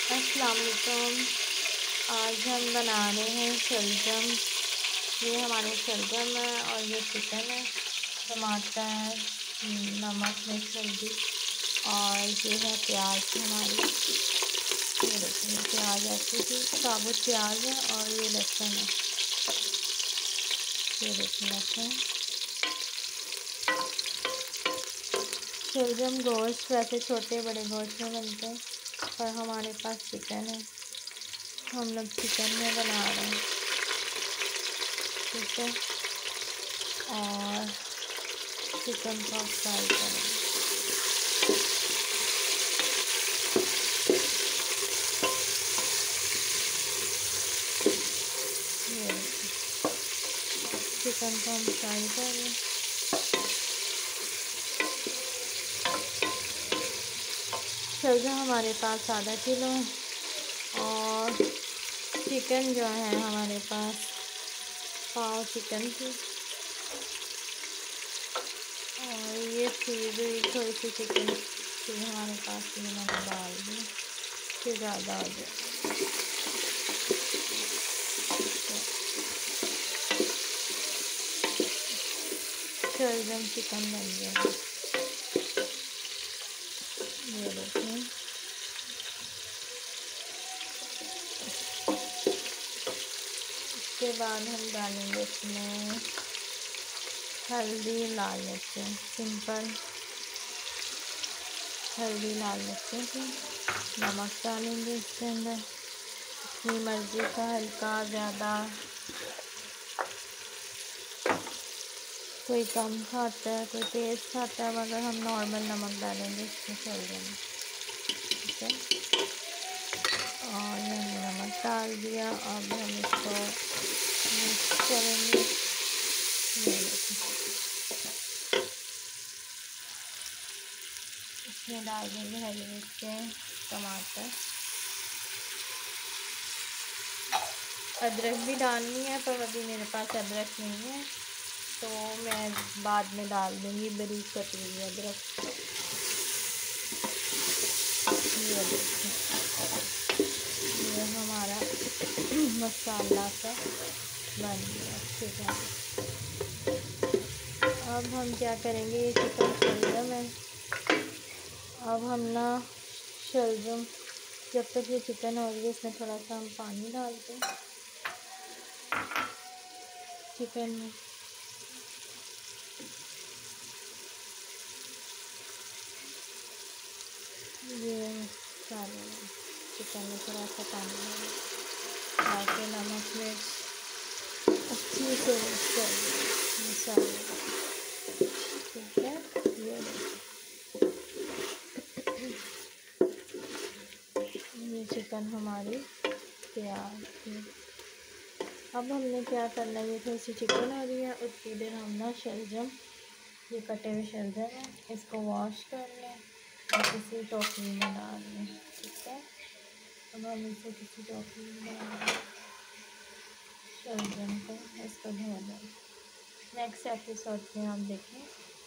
अस्सलाम वालेकुम। आज हम बना रहे हैं शलजम। ये हमारे शलजम है और ये चिकन है, टमाटर, नमक, मिर्च, हल्दी और ये है प्याज हमारी। ये देखिए प्याज ऐसी थी, साबुत प्याज है और ये लहसुन है। ये देखिए लहसुन। शलजम गोश्त वैसे छोटे बड़े गोश्त में बनते हैं, पर हमारे पास चिकन है, हम लोग चिकन में बना रहे हैं। ठीक है, और चिकन को फ्राई करेंगे। ये चिकन को हम फ्राई कर रहे हैं। शलजम हमारे पास आधा किलो है और चिकन जो है हमारे पास पाव चिकन थी और ये थी थोड़ी सी चिकन थी हमारे पास, ये मैंने डाल दी, फिर ज़्यादा हो गया। शलजम चिकन बन गया। ये देखिए उसके बाद हम डालेंगे इसमें हल्दी, लाल मिर्च, सिंपल हल्दी, लाल मिर्च, नमक डालेंगे इसके अंदर अपनी मर्ज़ी का, हल्का ज़्यादा, कोई कम खाता है कोई तेज़ खाता है, मगर हम नॉर्मल नमक डालेंगे इसमें शलजम में। ठीक है, और हमने नमक डाल दिया। अब हम इसको मिक्स करेंगे। इसमें डाल देंगे हरी मिर्चें, टमाटर, अदरक भी डालनी है, पर अभी मेरे पास अदरक नहीं है तो मैं बाद में डाल दूँगी बारीक कटी हुई अदरक। ये देखिए ये हमारा मसाला सा बन गया। ठीक है, अब हम क्या करेंगे, ये चिकन शलजम है, अब हम ना शलजम जब तक ये चिकन हो रही है इसमें थोड़ा सा हम पानी डालते हैं चिकन में। ये डालें चिकन में थोड़ा सा पानी डाल के नमक मिर्च अच्छी से मिक्स कर मसाले। ठीक है, ये चिकन हमारी तैयार थी। अब हमने क्या करना है, ये थोड़ी सी चिकन हो रही है उतनी देर हम ना शलजम, ये कटे हुए शलजम है, इसको वॉश कर लें और किसी टोकरी में डाल लें। ठीक है, अब हम इसे किसी टोकरी में डाल लें, शलजम को इसको धो लें। नेक्स्ट एपिसोड में हम देखें